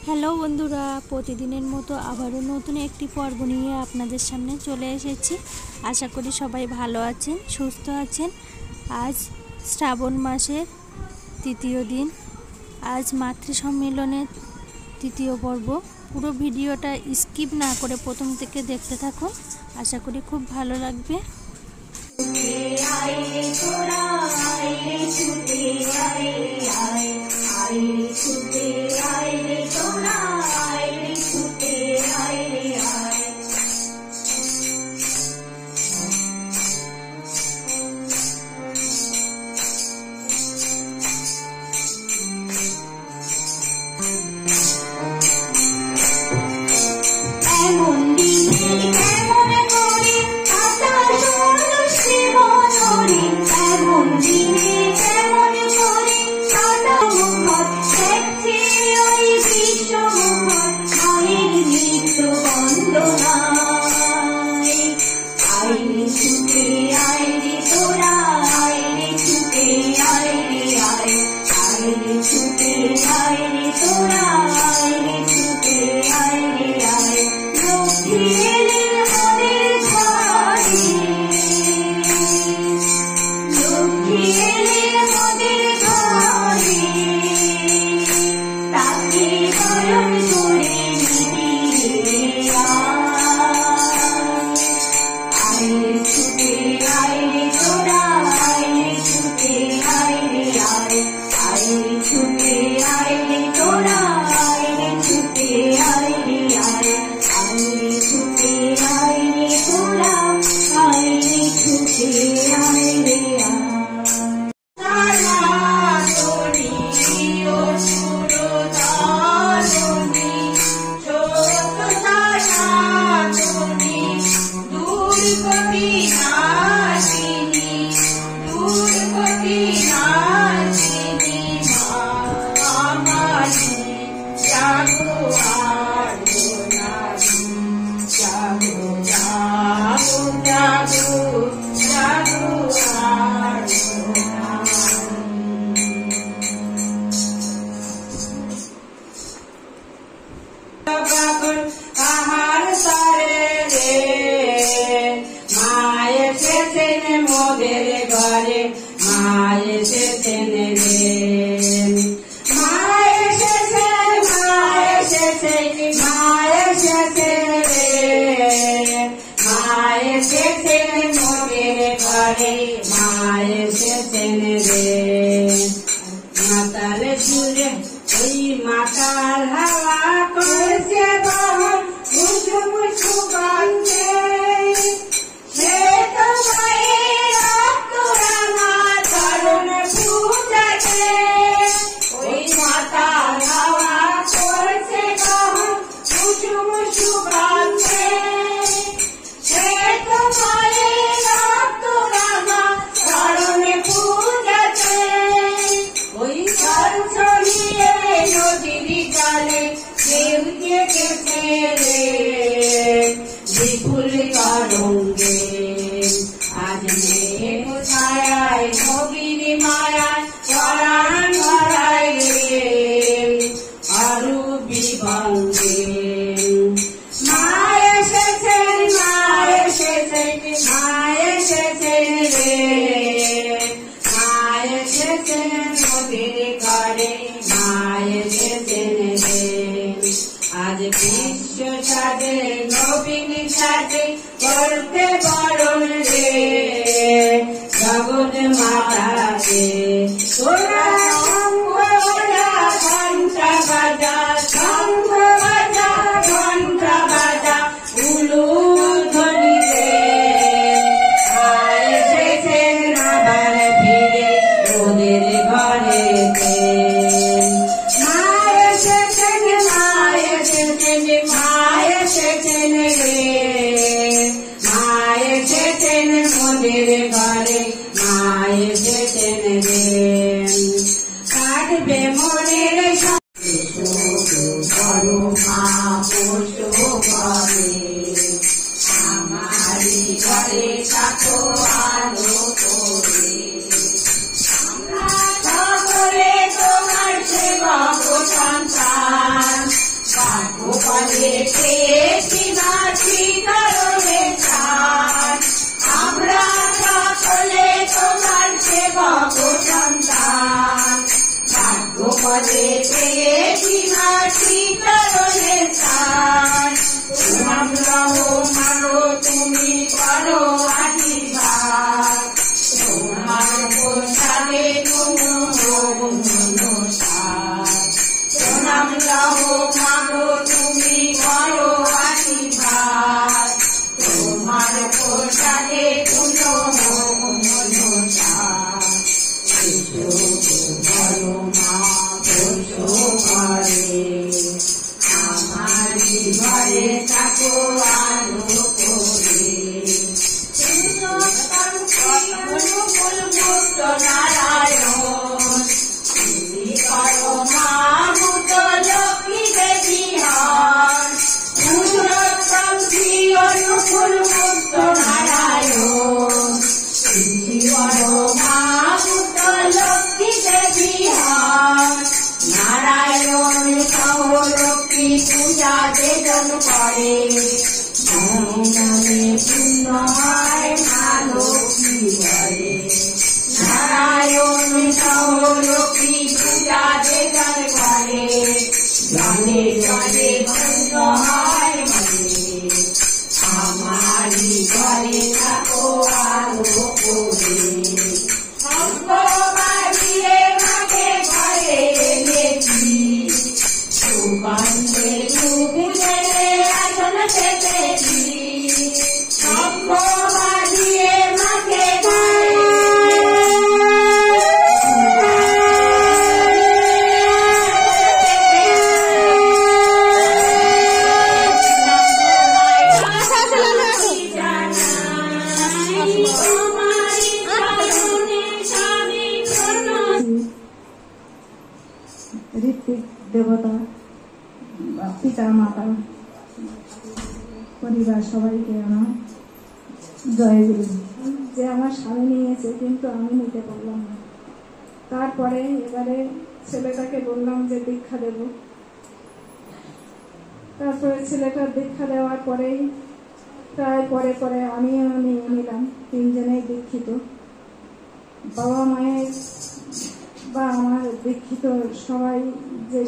Hello বন্ধুরা, প্রতিদিনের মতো আবারও নতুন একটি পর্ব নিয়ে আপনাদের সামনে চলে এসেছি। আশা করি সবাই ভালো আছেন, সুস্থ আছেন। আজ শ্রাবণ মাসের তৃতীয় দিন। আজ মাতৃ সম্মেলনের তৃতীয় পর্ব। পুরো ভিডিওটা স্কিপ না করে প্রথম থেকে দেখতে থাকুন, আশা করি খুব ভালো লাগবে। মাতাল হাওয়া করছে বহন মুছু মুছু গন্ধে সে তো মায়ের রক্তরাঙা তরুণ ফুটাছে ওই মাতাল হাওয়া করছে বহন মুছু মুছু গন্ধে সে তো মায়ের রক্তরাঙা তরুণ ফুটাছে ওই সরসরিয়ে নদীর জলে কেউ কেটে বিপুল তরঙ্গে আজ মেঘ ছায়ায় কবির মায়ায় পরাণ ভরায় রে অরূপী ভঙ্গে মায় এসেছেন মায় এসেছেন মায় এসেছেন রে মায় এসেছেন নদীর ঘরে মায় এসেছেন রে আজ বিশ্ব সাজে নবীন সাজে করতে বরণ রে জগৎ মাতাকে তোরা শঙ্খ বাজা ঘণ্টা বাজা শঙ্খ বাজা ঘণ্টা বাজা উলুল ধ্বনি রে মায় এসেছেন আবার ফিরে ওদের ঘরেতে মায় এসেছেন মায় এসেছেন মায় এসেছেন রে মায় এসেছেন মোদের ঘরে মায় এসেছেন রে কাটবে মনের আমারি ঘরে থাকো আলো করে সকলে তোমার সেবা সন্তান বলে পেয়েছি মাছি কারণে চান আমরা সকলে তোমার সেবক সন্তান ভাগ্য বলে পেয়েছি মাছি কারণে চান আমরা মাগো তুমি করো আশীর্বাদ তোমার প্রসাদে প্রণাম গাও মাগো তুমি করো আশীর্বাদ তোমার প্রসাদে পুজো করো মা ঘরে আমার ঘরে থাকো আলো করে অনুকূল মুক্ত নারায়ণ করো মা মুক্ত লক্ষ্মী দেবী হন অনুকূল মুক্ত নারায়ণ করো মা মুক্ত লক্ষ্মী দেবী হন নারায়ণ সহ লক্ষ্মী পূজা বেদন করে মনে পূর্ণ হয় মা লক্ষ্মী করে নারায়ণ সহ লক্ষ্মী পূজা বেদন করে জলে জলে পূর্ণ হয় আমারি ঘরে থাকো আলো করে অঙ্গবাড়িয়ে মাকে ঘরে এনেছি সুগন্ধে ডুবিয়ে আসন পেতেছি অঙ্গবাড়িয়ে মাকে ঋত্বিক দেবতা পিতা মাতা পরিবার সবাইকে আমার জয়গুরু। যে আমার স্বামী নিয়েছে কিন্তু আমি নিতে পারলাম না। তারপরে এবারে ছেলেটাকে বললাম যে দীক্ষা দেব। তারপরে ছেলেটার দীক্ষা দেওয়ার পরেই প্রায় পরে পরে আমিও নিয়ে নিলাম। তিনজনেই দীক্ষিত। বাবা মায়ের বা আমার দীক্ষিত সবাই যে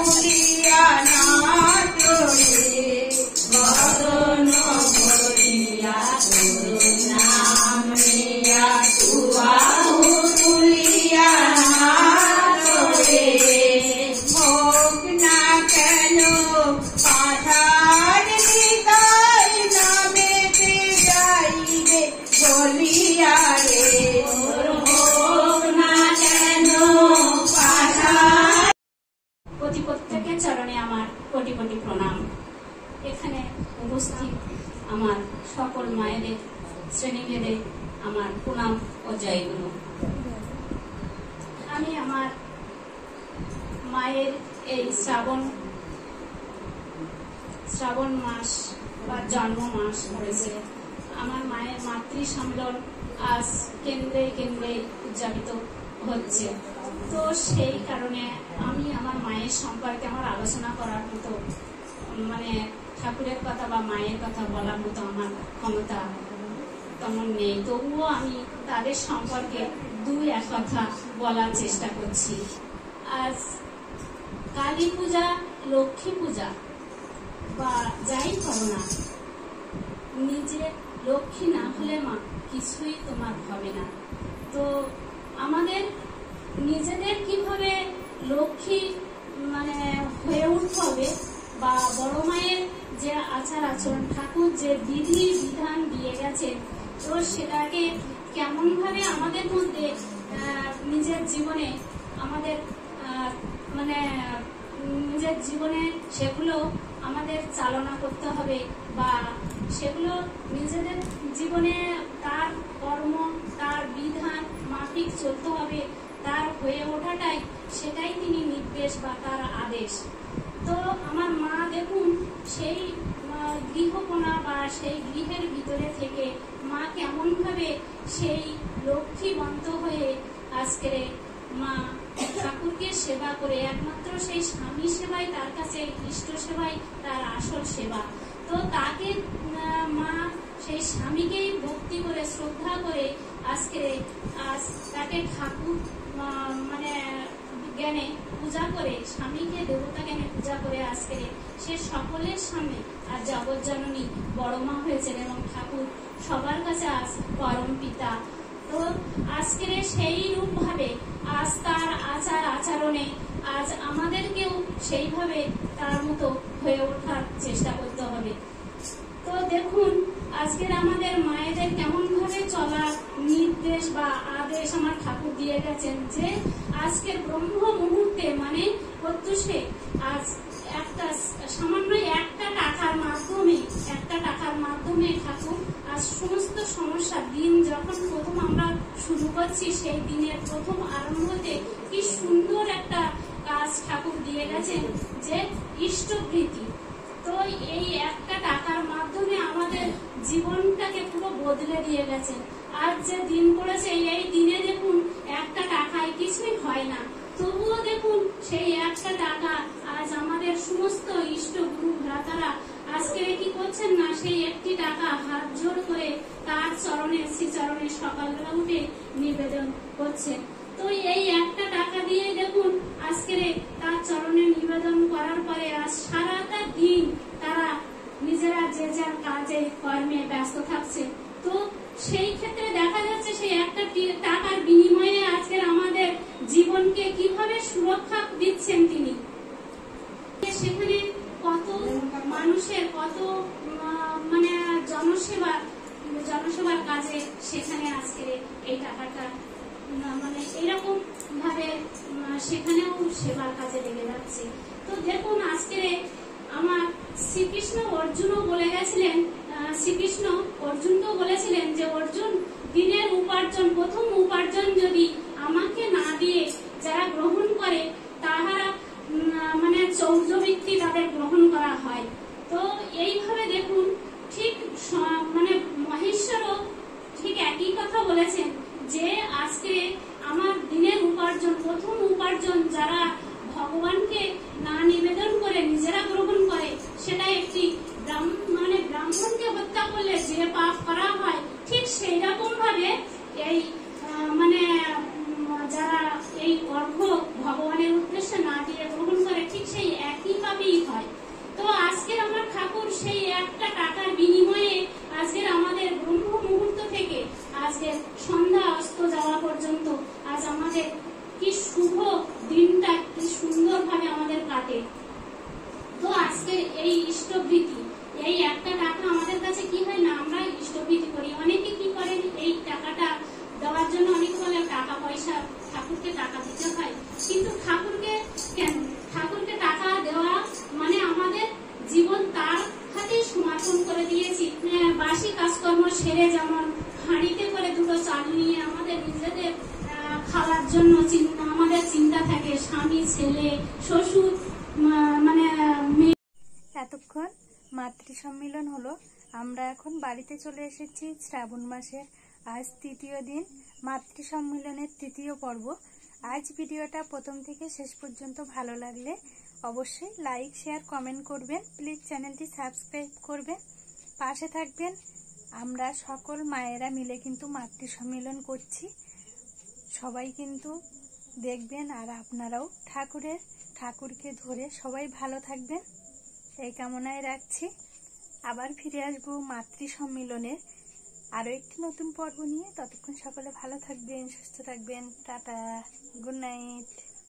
তুলিয়া নাচরে বদন ভরিয়া তোর নাম নিয়া তুয়াহু তুলিয়া নাচরে হোক না কেন পাঠার নিতাই নামেতে যাইবে বলিয়া রে হোক না কেন পাঠার। প্রত্যেকের চরণে আমার কোটি কোটি প্রণাম। এখানে উপস্থিত আমার সকল মায়েদের শ্রেণীভেদে আমার প্রণাম ও জয়গুরু। আমি আমার মায়ের এই শ্রাবণ মাস বা জন্ম মাস পড়েছে। আমার মায়ের মাতৃ সম্মেলন আজ কেন্দ্রে কেন্দ্রে উদযাপিত হচ্ছে। তো সেই কারণে আমি আমার মায়ের সম্পর্কে আমার আলোচনা করার মতো মানে ঠাকুরের কথা বা মায়ের কথা বলার মতো আমার ক্ষমতা তেমন নেই। তবুও আমি তাদের সম্পর্কে দুই এক কথা বলার চেষ্টা করছি। আজ কালী পূজা, লক্ষ্মী পূজা বা যাই করো না, নিজে লক্ষ্মী না হলে মা কিছুই তোমার হবে না। তো আমাদের নিজেদের কিভাবে লক্ষ্মী মানে হয়ে উঠতে হবে বা বড় মায়ের যে আচার আচরণ, ঠাকুর যে বিধি বিধান দিয়ে গেছেন, তো সেটাকে কেমন ভাবে আমাদের মধ্যে নিজের জীবনে আমাদের মানে নিজের জীবনে সেগুলো আমাদের চালনা করতে হবে বা সেগুলো নিজেদের জীবনে তার কর্ম তার বিধান মাফিক চলতে হবে, তার হয়ে ওঠাটাই সেটাই তিনি নির্দেশ বা তার আদেশ। তো আমার মা দেখুন সেই গৃহকোণা বা সেই গৃহের ভিতরে থেকে মা কেমন ভাবে সেই লক্ষ্মীবন্ত হয়ে আজকে মা ঠাকুরকে সেবা করে, একমাত্র সেই স্বামী সেবাই তার কাছে ইষ্ট সেবাই তার আসল সেবা। তো তাকে মা সেই স্বামীকেই ভক্তি করে শ্রদ্ধা করে আজকে তাকে ঠাকুর মানে জ্ঞানে পূজা করে, স্বামীকে দেবতা জ্ঞানে পূজা করে আজকে সে সকলের সামনে আর জগৎজননী বড় মা হয়েছেন এবং ঠাকুর সবার কাছে আজ পরম পিতা। তো আজকে সেই রূপ ভাবে আজ তার আচার আচরণে আজ আমাদেরকেও সেইভাবে তার মতো হয়ে ওঠার চেষ্টা করতে হবে। তো দেখুন আজকের আমাদের মায়েদের কেমন ভাবে চলার নির্দেশ বা আদেশ আমার ঠাকুর দিয়ে গেছেন যে আজকের ব্রহ্ম মুহূর্তে মানে প্রত্যুষে আজ একটা সামান্য একটা টাকার মাধ্যমে ঠাকুর আজ সমস্ত সমস্যা দিন যখন প্রথম আমরা শুরু করছি সেই দিনের প্রথম আরম্ভতে কি সুন্দর একটা কাজ ঠাকুর দিয়ে গেছেন যে ইষ্টপ্রীতি। তো এই একটা টাকার মাধ্যমে আমাদের জীবনটাকে পুরো বদলে দিয়ে গেছে। আজ যে দিন পড়েছে এই দিনে দেখুন একটা টাকায় কিছুই হয় না, তবুও দেখুন সেই একটা টাকা আজ আমাদের সমস্ত ইষ্ট গুরু ভ্রাতারা আজকে কি করছেন না, সেই একটি টাকা হাত জোড় করে তার চরণে শ্রীচরণে সকালবেলা উঠে নিবেদন করছে। তো এই একটা টাকা দিয়ে দেখুন আজকে তার চরণে নিবেদন করার পরে আজ সারাটা দিন তারা নিজেরা যে যার কাজে কর্মে ব্যস্ত থাকছে। তো সেই ক্ষেত্রে দেখা যাচ্ছে সেই একটা টাকার বিনিময়ে আজকের আমাদের জীবনকে কিভাবে সুরক্ষা দিচ্ছেন তিনি। সেখানে কত মানুষের কত মানে জনসেবার কাজে সেখানে আজকে এই টাকাটা মানে এরকম ভাবে সেখানেও সেবার কাজে লেগে যাচ্ছে। তো দেখুন আজকে আমার শ্রীকৃষ্ণ অর্জুনও বলে গেছিলেন, শ্রীকৃষ্ণ অর্জুনকেও বলেছিলেন যে অর্জুন দিনের উপার্জন প্রথম উপার্জন যদি আমাকে না দিয়ে যারা গ্রহণ করে তাহারা মানে চৌর্যবৃত্তি তাদের গ্রহণ করা হয়। তো এইভাবে দেখুন ঠিক মানে মহেশ্বরও ঠিক একই কথা বলেছেন যে আজকে আমার দিনের উপার্জন প্রথম উপার্জন যারা ভগবানকে না নিবেদন করে নিজেরা গ্রহণ করে সেটা একটি মানে ব্রাহ্মণকে হত্যা করলে যে পাপ করা হয় ঠিক সেই রকম ভাবে এই মানে যারা এই অর্ঘ্য ভগবানের উদ্দেশ্যে না দিয়ে গ্রহণ করে ঠিক সেই ঠাকুরকে টাকা দিতে হয়, কিন্তু ঠাকুরকে কেন, ঠাকুরকে টাকা দেওয়া মানে আমাদের জীবন তার হাতে সমর্পণ করে দিয়েছি। বাসি কাজকর্ম সেরে যেমন হাঁড়িতে করে দুটো চাল নিয়ে আমাদের নিজেদের খাওয়ার জন্য আমাদের চিন্তা থাকে, স্বামী, ছেলে, শ্বশুর, মানে এতক্ষণ মাতৃ সম্মিলন হলো, আমরা এখন বাড়িতে চলে এসেছি। শ্রাবণ মাসের আজ তৃতীয় দিন, মাতৃ সম্মিলনের তৃতীয় পর্ব। আজ ভিডিওটা প্রথম থেকে শেষ পর্যন্ত ভালো লাগলে অবশ্যই লাইক, শেয়ার, কমেন্ট করবেন। প্লিজ চ্যানেলটি সাবস্ক্রাইব করবেন, পাশে থাকবেন। আমরা সকল মায়েরা মিলে কিন্তু মাতৃ সম্মিলন করছি, সবাই কিন্তু দেখবেন। আর আপনারাও ঠাকুরকে ধরে সবাই ভালো থাকবেন এই কামনায় রাখছি। আবার ফিরে আসবো মাতৃ সম্মিলনের আরো একটি নতুন পর্ব নিয়ে। ততক্ষণ সকলে ভালো থাকবেন, সুস্থ থাকবেন। Tata, good night.